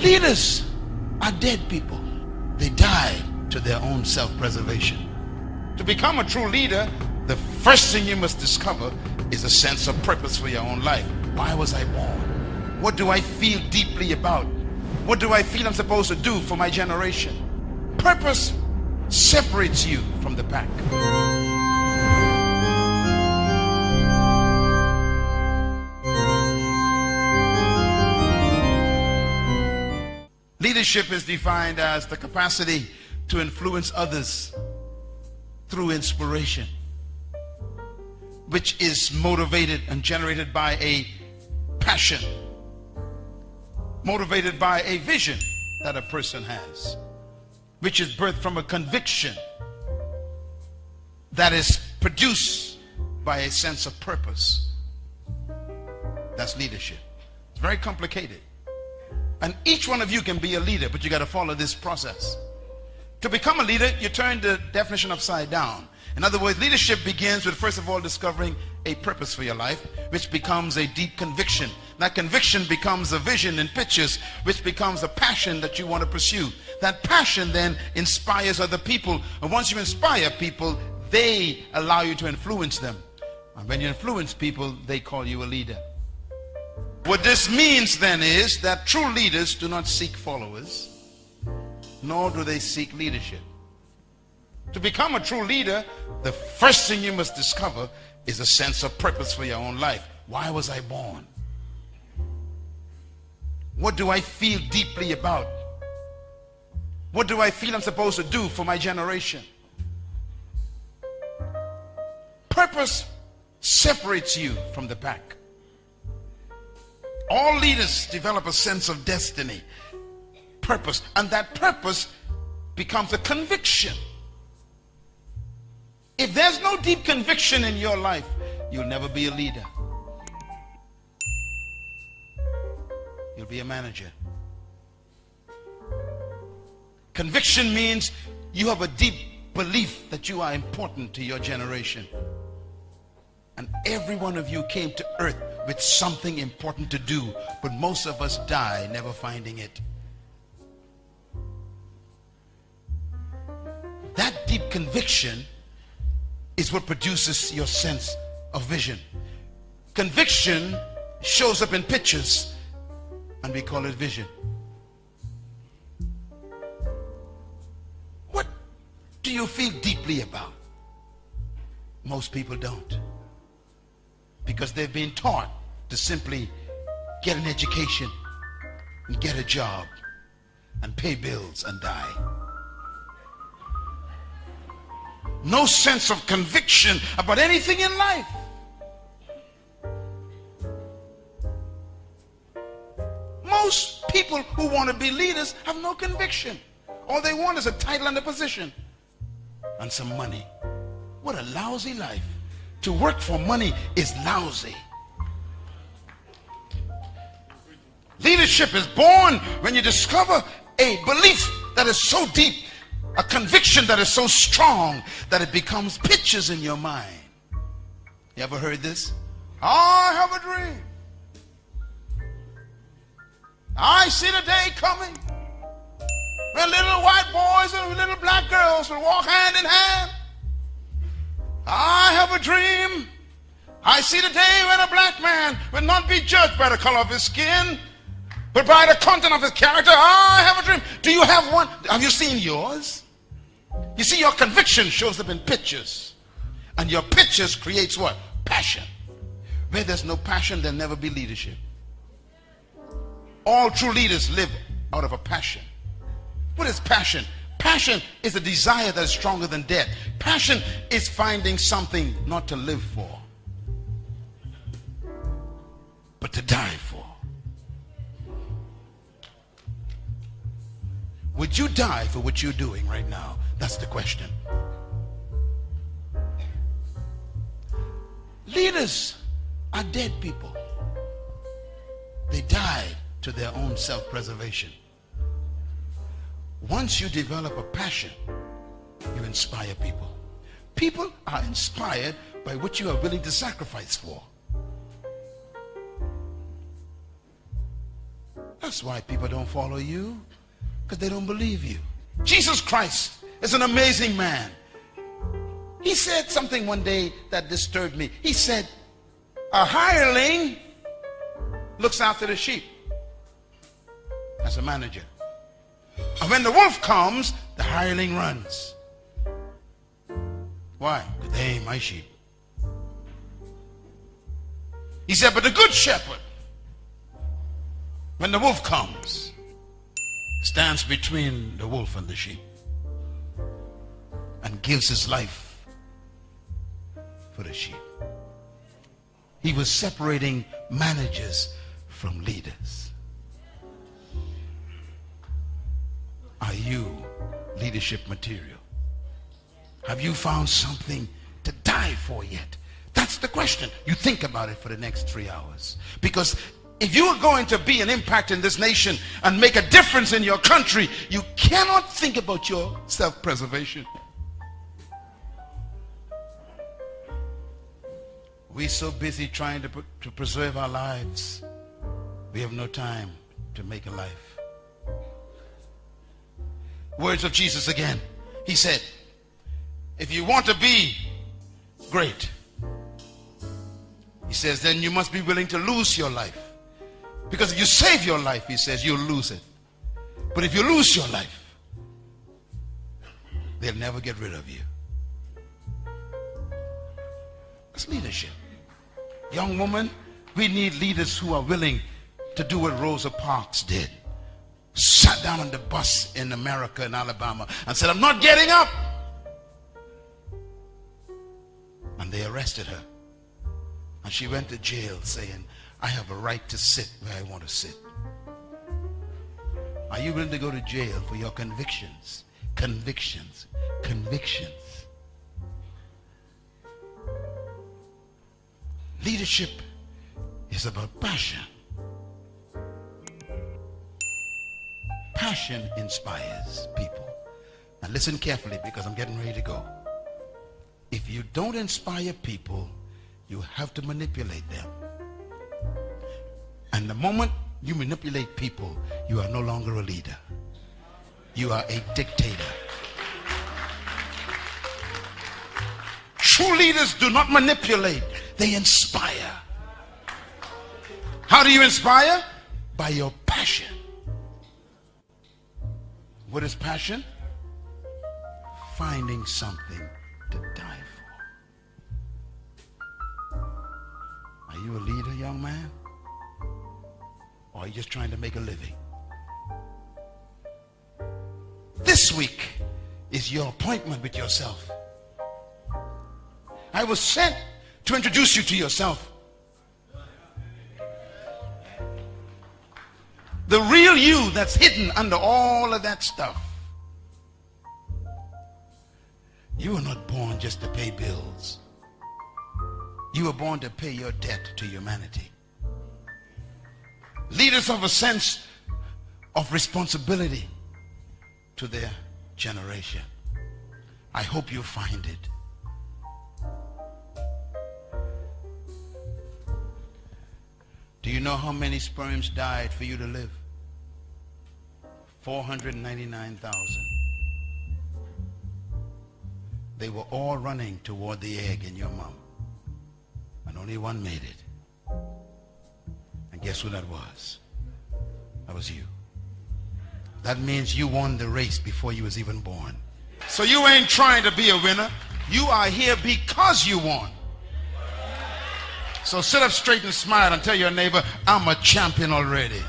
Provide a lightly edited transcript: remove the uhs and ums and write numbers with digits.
Leaders are dead people. They died to their own self-preservation. To become a true leader, the first thing you must discover is a sense of purpose for your own life. Why was I born? What do I feel deeply about? What do I feel I'm supposed to do for my generation? Purpose separates you from the pack. Leadership is defined as the capacity to influence others through inspiration, which is motivated and generated by a passion, motivated by a vision that a person has, which is birthed from a conviction that is produced by a sense of purpose. That's leadership. It's very complicated. And each one of you can be a leader, but you got to follow this process. To become a leader, you turn the definition upside down. In other words, leadership begins with, first of all, discovering a purpose for your life, which becomes a deep conviction. That conviction becomes a vision and pictures, which becomes a passion that you want to pursue. That passion then inspires other people. And once you inspire people, they allow you to influence them. And when you influence people, they call you a leader. What this means then is that true leaders do not seek followers, nor do they seek leadership. To become a true leader, the first thing you must discover is a sense of purpose for your own life. Why was I born? What do I feel deeply about? What do I feel I'm supposed to do for my generation? Purpose separates you from the pack. All leaders develop a sense of destiny, purpose, and that purpose becomes a conviction. If there's no deep conviction in your life, you'll never be a leader. You'll be a manager. Conviction means you have a deep belief that you are important to your generation. And every one of you came to earth with something important to do, but most of us die never finding it. That deep conviction is what produces your sense of vision. Conviction shows up in pictures, and we call it vision. What do you feel deeply about? Most people don't, because they've been taught to simply get an education and get a job and pay bills and die. No sense of conviction about anything in life. Most people who want to be leaders have no conviction. All they want is a title and a position and some money. What a lousy life. To work for money is lousy. Leadership is born when you discover a belief that is so deep, a conviction that is so strong that it becomes pictures in your mind. You ever heard this? I have a dream. I see the day coming when little white boys and little black girls will walk hand in hand. I have a dream. I see the day when a black man will not be judged by the color of his skin, but by the content of his character. I have a dream. Do you have one? Have you seen yours? You see, your conviction shows up in pictures, and your pictures creates what? Passion. Where there's no passion, there'll never be leadership. All true leaders live out of a passion. What is passion? Passion is a desire that is stronger than death. Passion is finding something not to live for, but to die for. Would you die for what you're doing right now? That's the question. Leaders are dead people. They died to their own self-preservation. Once you develop a passion, you inspire people. People are inspired by what you are willing to sacrifice for. That's why people don't follow you, because they don't believe you. Jesus Christ is an amazing man. He said something one day that disturbed me. He said, a hireling looks after the sheep as a manager. And when the wolf comes, the hireling runs. Why? Because they ain't my sheep. He said, but the good shepherd, when the wolf comes, stands between the wolf and the sheep and gives his life for the sheep. He was separating managers from leaders. Are you leadership material? Have you found something to die for yet? That's the question. You think about it for the next 3 hours. Because if you are going to be an impact in this nation and make a difference in your country, you cannot think about your self-preservation. We're so busy trying to preserve our lives, we have no time to make a life. Words of Jesus again. He said, if you want to be great, he says, then you must be willing to lose your life. Because if you save your life, he says, you'll lose it. But if you lose your life, they'll never get rid of you. That's leadership. Young woman, we need leaders who are willing to do what Rosa Parks did. Sat down on the bus in America, in Alabama, and said, I'm not getting up. And they arrested her. And she went to jail saying, I have a right to sit where I want to sit. Are you willing to go to jail for your convictions? Convictions. Convictions. Leadership is about passion. Passion inspires people. Now listen carefully, because I'm getting ready to go. If you don't inspire people, you have to manipulate them. And the moment you manipulate people, you are no longer a leader. You are a dictator. True leaders do not manipulate, they inspire. How do you inspire? By your passion. What is passion? Finding something to die for. Are you a leader, young man? Or are you just trying to make a living? This week is your appointment with yourself. I was sent to introduce you to yourself. The real you that's hidden under all of that stuff. You were not born just to pay bills. You were born to pay your debt to humanity. Leaders have a sense of responsibility to their generation. I hope you find it. Do you know how many sperms died for you to live? 499,000. They were all running toward the egg in your mom. And only one made it. And guess who that was? That was you. That means you won the race before you was even born. So you ain't trying to be a winner. You are here because you won. So sit up straight and smile and tell your neighbor, I'm a champion already.